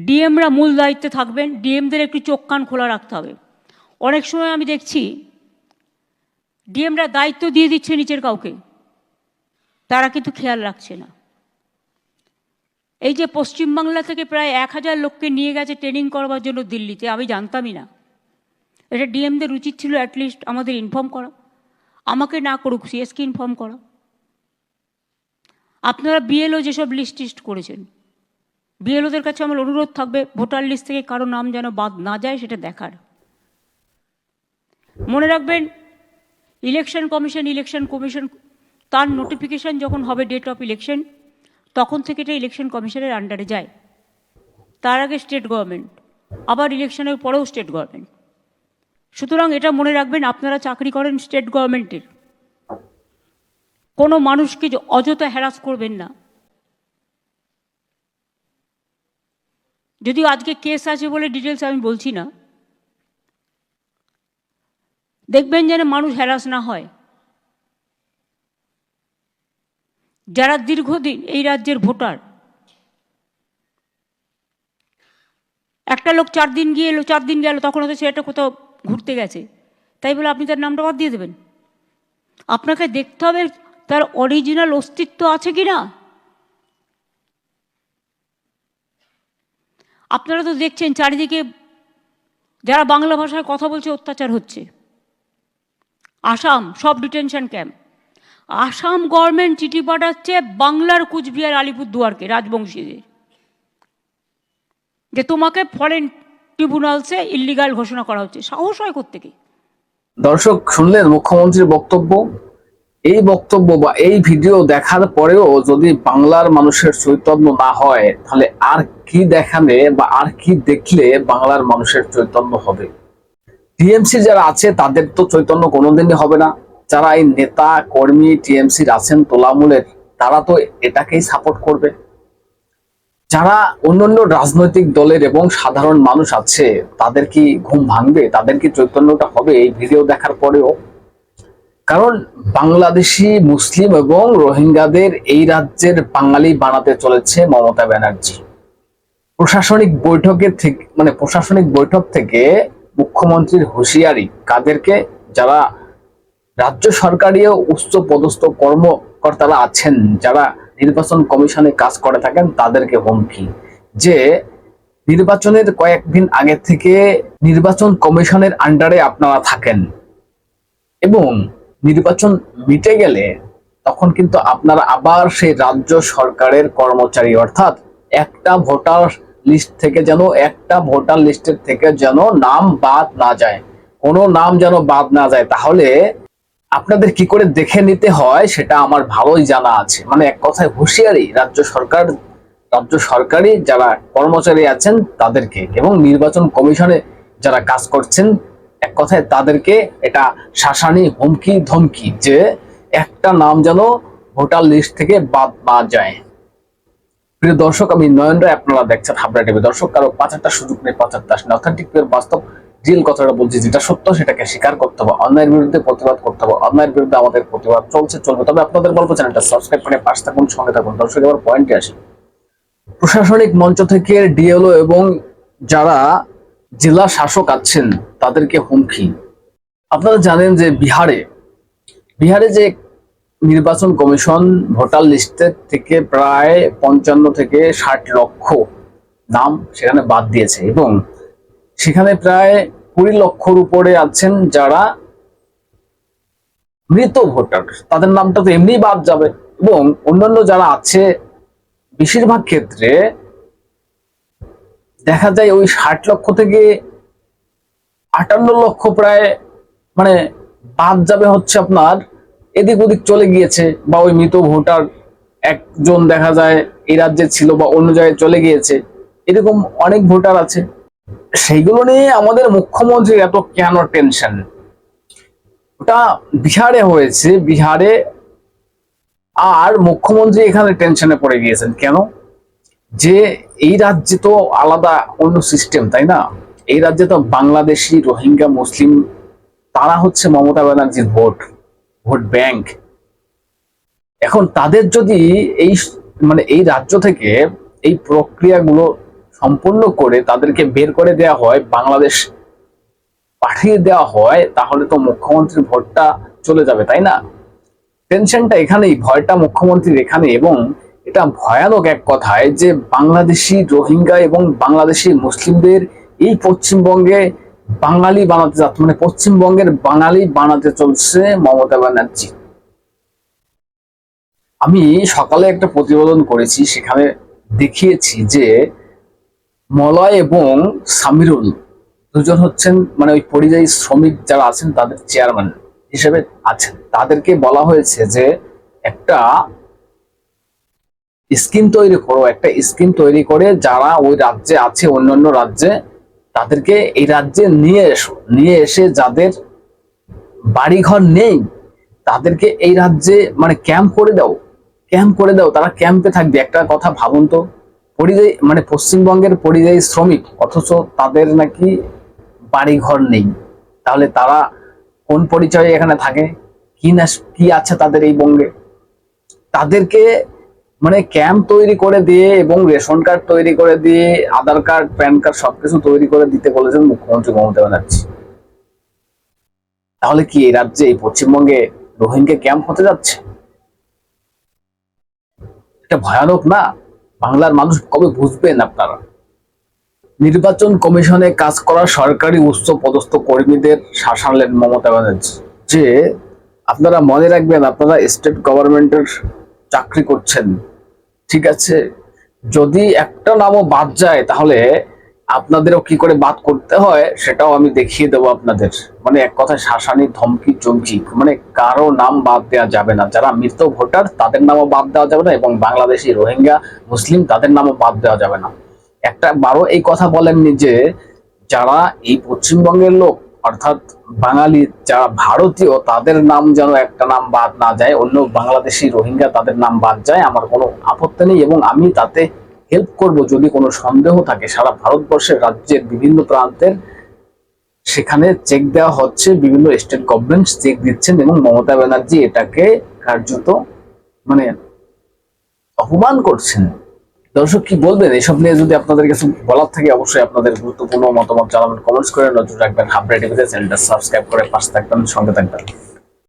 ডিএমরা মূল দায়িত্বে থাকবেন, ডিএমদের একটু চোখ কান খোলা রাখতে হবে। অনেক সময় আমি দেখছি ডিএমরা দায়িত্ব দিয়ে দিচ্ছে নিচের কাউকে, তারা কিন্তু খেয়াল রাখছে না। এই যে পশ্চিমবাংলা থেকে প্রায় 1000 লোককে নিয়ে গেছে ট্রেনিং করবার জন্য দিল্লিতে, আমি জানতামই না। এটা ডিএমদের উচিত ছিল অ্যাটলিস্ট আমাদের ইনফর্ম করা, আমাকে না করুক সিএসকে ইনফর্ম করা। আপনারা বিএলও যেসব লিস্ট করেছেন, বিএলওদের কাছে আমার অনুরোধ থাকবে ভোটার লিস্ট থেকে কারো নাম যেন বাদ না যায় সেটা দেখার। মনে রাখবেন, ইলেকশন কমিশন তার নোটিফিকেশন যখন হবে ডেট অফ ইলেকশন, তখন থেকে এটা ইলেকশন কমিশনের আন্ডারে যায়। তার আগে স্টেট গভর্নমেন্ট, আবার ইলেকশনের পরেও স্টেট গভর্নমেন্ট। সুতরাং এটা মনে রাখবেন, আপনারা চাকরি করেন স্টেট গভর্নমেন্টের, কোনো মানুষকে অযথা হ্যারাস করবেন না। যদিও আজকে কেস আছে বলে ডিটেলস আমি বলছি না, দেখবেন যেন মানুষ হ্যারাস না হয়। যারা দীর্ঘদিন এই রাজ্যের ভোটার, একটা লোক 4 দিন গিয়ে এলো, 4 দিন গেল, তখন হয়তো সে একটা কোথাও ঘুরতে গেছে, তাই বলে আপনি তার নামটা বাদ দিয়ে দেবেন? আপনাকে দেখতে হবে তার অরিজিনাল অস্তিত্ব আছে কি না। আপনারা তো দেখছেন চারিদিকে যারা বাংলা ভাষায় কথা বলছে অত্যাচার হচ্ছে। আসাম সব ডিটেনশন ক্যাম্প, আসাম গভর্নমেন্ট চিঠি পাঠাচ্ছে বাংলার কুচবিহার আলিপুরদুয়ারকে, রাজবংশীদের, যে তোমাকে ফরেন ট্রিব্যুনালসে ইল্লিগাল ঘোষণা করা হচ্ছে। সাহস হয় কোত্থেকে? দর্শক শুনলেন মুখ্যমন্ত্রীর বক্তব্য। এই বক্তব্য বা এই ভিডিও দেখার পরেও যদি বাংলার মানুষের চৈতন্য না হয়, তাহলে আর কি দেখালে বা আর কি দেখলে বাংলার মানুষের চৈতন্য হবে? টিএমসি যারা আছে তাদের তো চৈতন্য কোনোদিনই হবে না। যারা এই নেতা কর্মী টিএমসির আছেন তোলামূলের, তারা তো এটাকেই সাপোর্ট করবে। যারা অন্যান্য রাজনৈতিক দলের এবং সাধারণ মানুষ আছে, তাদের কি ঘুম ভাঙবে? তাদের কি চৈতন্যটা হবে এই ভিডিও দেখার পরেও? কারণ বাংলাদেশি মুসলিম এবং রোহিঙ্গাদের এই রাজ্যের বাঙালি বানাতে চলেছে মমতা ব্যানার্জি। প্রশাসনিক বৈঠক থেকে মুখ্যমন্ত্রীর হুঁশিয়ারি কাদেরকে? যারা রাজ্য সরকারি ও উচ্চ পদস্থ কর্মকর্তারা আছেন, যারা নির্বাচন কমিশনে কাজ করে থাকেন, তাদেরকে হুমকি যে নির্বাচনের কয়েকদিন আগে থেকে নির্বাচন কমিশনের আন্ডারে আপনারা থাকেন এবং নির্বাচন মিটে গেলে তখন কিন্তু আপনারা আবার সেই রাজ্য সরকারের কর্মচারী, অর্থাৎ একটা ভোটার লিস্টের থেকে যেন নাম বাদ না যায়, কোনো নাম যেন বাদ না যায়। তাহলে আপনাদের কি করে দেখে নিতে হয় সেটা আমার ভালোই জানা আছে। মানে এক কথায় হুঁশিয়ারি রাজ্য সরকারি যারা কর্মচারী আছেন তাদেরকে, এবং নির্বাচন কমিশনে যারা কাজ করছেন, এক কথায় তাদেরকে এটা শাসানি, হুমকি ধমকি যে একটা নাম যেন ভোটার লিস্ট থেকে বাদ না যায়। প্রিয় দর্শক, আমি নয়ন রায়, আপনারা দেখছেন হাবড়া টিভি। দর্শক, কারো 5টা সুযোগ নেই 75টা আসনে। অথেন্টিক বাস্তব রিয়েল কথাটা বলছি, যেটা সত্য সেটাকে স্বীকার করতে হবে, অন্যায়ের বিরুদ্ধে প্রতিবাদ করতে হবে। অন্যায়ের বিরুদ্ধে আমাদের প্রতিবাদ চলবে। তবে আপনাদের বলবো চ্যানেলটা সাবস্ক্রাইব করে পাশে থাকুন, সঙ্গে থাকুন। দর্শক, এবার পয়েন্টে আসি। প্রশাসনিক মঞ্চ থেকে ডিএলও এবং যারা জেলা শাসক আছেন তাদেরকে হুমকি। আপনারা জানেন যে বিহারে যে নির্বাচন কমিশন ভোটার লিস্টের থেকে প্রায় 55 থেকে 60 লক্ষ নাম সেখানে বাদ দিয়েছে, এবং সেখানে প্রায় 20 লক্ষর উপরে আছেন যারা মৃত ভোটার, তাদের নামটা তো এমনি বাদ যাবে। এবং অন্যান্য যারা আছে, বেশিরভাগ ক্ষেত্রে দেখা যায় ওই 60 লক্ষ থেকে 58 লক্ষ প্রায় বাদ যাবে হচ্ছে আপনার এদিক ওদিক চলে গিয়েছে, বা ওই মৃত ভোটার একজন দেখা যায় এই রাজ্যে ছিল বা অন্য জায়গায় চলে গিয়েছে, এরকম অনেক ভোটার আছে। সেইগুলো নিয়ে আমাদের মুখ্যমন্ত্রীর এত কেন টেনশন? ওটা বিহারে হয়েছে, আর মুখ্যমন্ত্রী এখানে টেনশনে পড়ে গিয়েছেন কেন? যে এই রাজ্যে তো আলাদা অন্য সিস্টেম, তাই না? এই রাজ্যে তো বাংলাদেশি, রোহিঙ্গা, মুসলিম, তারা হচ্ছে মমতা ব্যানার্জির ভোট ব্যাংক। এখন তাদের যদি এই রাজ্য থেকে এই প্রক্রিয়াগুলো সম্পূর্ণ করে তাদেরকে বের করে দেওয়া হয়, বাংলাদেশ পাঠিয়ে দেওয়া হয়, তাহলে তো মুখ্যমন্ত্রীর ভোটটা চলে যাবে, তাই না? টেনশনটা এখানেই, ভয়টা মুখ্যমন্ত্রীর এখানে। এবং এটা ভয়ানক এক কথায় যে বাংলাদেশি রোহিঙ্গা এবং বাংলাদেশি মুসলিমদের এই পশ্চিমবঙ্গে বাঙালি বানাতে যাচ্ছে, মানে পশ্চিমবঙ্গের বাঙালি বানাতে চলছে মমতা ব্যানার্জি। আমি সকালে একটা প্রতিবেদন করেছি, সেখানে দেখিয়েছি যে মলয় এবং সামিরুল দুজন হচ্ছেন মানে ওই পরিযায়ী শ্রমিক যারা আছেন তাদের চেয়ারম্যান হিসেবে আছেন। তাদেরকে বলা হয়েছে যে একটা স্কিম তৈরি করো, একটা স্কিম তৈরি করে যারা ওই রাজ্যে আছে, অন্যান্য রাজ্যে, তাদেরকে এই রাজ্যে নিয়ে এসো, নিয়ে এসে যাদের বাড়িঘর নেই তাদেরকে এই রাজ্যে মানে ক্যাম্প করে দাও, ক্যাম্প করে দাও, তারা ক্যাম্পে থাকবে। একটা কথা ভাবুন তো, পরিযায়ী মানে পশ্চিমবঙ্গের পরিযায়ী শ্রমিক, অথচ তাদের নাকি বাড়িঘর নেই, তাহলে তারা কোন পরিচয়ে এখানে থাকে? কি না কি আছে তাদের এই বঙ্গে? তাদেরকে মানে ক্যাম্প তৈরি করে দিয়ে এবং রেশন কার্ড তৈরি করে দিয়ে, আধার কার্ড, প্যান কার্ড সবকিছু তৈরি করে দিতে বলেছেন মুখ্যমন্ত্রী মমতা ব্যানার্জি। তাহলে কি এই রাজ্যে, এই পশ্চিমবঙ্গে রোহিঙ্গা ক্যাম্প হতে যাচ্ছে? এটা ভয়ানক না? বাংলার মানুষ কবে বুঝবেন আপনারা? নির্বাচন কমিশনে কাজ করা সরকারি উচ্চ পদস্থ কর্মীদের শাসালেন মমতা ব্যানার্জি। যে আপনারা মনে রাখবেন, আপনারা স্টেট গভর্নমেন্টের চাকরি করছেন, ঠিক আছে, যদি একটা নামও বাদ যায় তাহলে আপনাদেরও কি করে বাদ করতে হয় সেটাও আমি দেখিয়ে দেবো আপনাদের। মানে এক কথায় শাসানি, ধমকি, চমকি, মানে কারো নাম বাদ দেওয়া যাবে না। যারা মৃত ভোটার তাদের নামও বাদ দেওয়া যাবে না, এবং বাংলাদেশি রোহিঙ্গা মুসলিম তাদের নামও বাদ দেওয়া যাবে না। একটা বারো এই কথা বলেননি যে যারা এই পশ্চিমবঙ্গের লোক অর্থাৎ বাঙালি, যারা ভারতীয়, তাদের নাম যেন একটা নাম বাদ না যায়, অন্য বাংলাদেশি রোহিঙ্গা তাদের নাম বাদ যায়, আমার কোনো আপত্তি নেই এবং আমি তাতে হেল্প করব। যদি কোনো সন্দেহ থাকে, সারা ভারতবর্ষের রাজ্যের বিভিন্ন প্রান্তের সেখানে চেক দেওয়া হচ্ছে, বিভিন্ন স্টেট গভর্নমেন্ট চেক দিচ্ছেন, এবং মমতা ব্যানার্জি এটাকে কার্যত মানে অপমান করছেন। দর্শক কি বলবেন এসব নিয়ে? যদি আপনাদের কিছু বলার থাকে অবশ্যই আপনাদের গুরুত্বপূর্ণ মতামত জানাবেন, কমেন্টস করে নজর রাখবেন। হাবড়া টিভিতে চ্যানেলটা সাবস্ক্রাইব করে পাশে থাকবেন, সঙ্গে থাকবেন।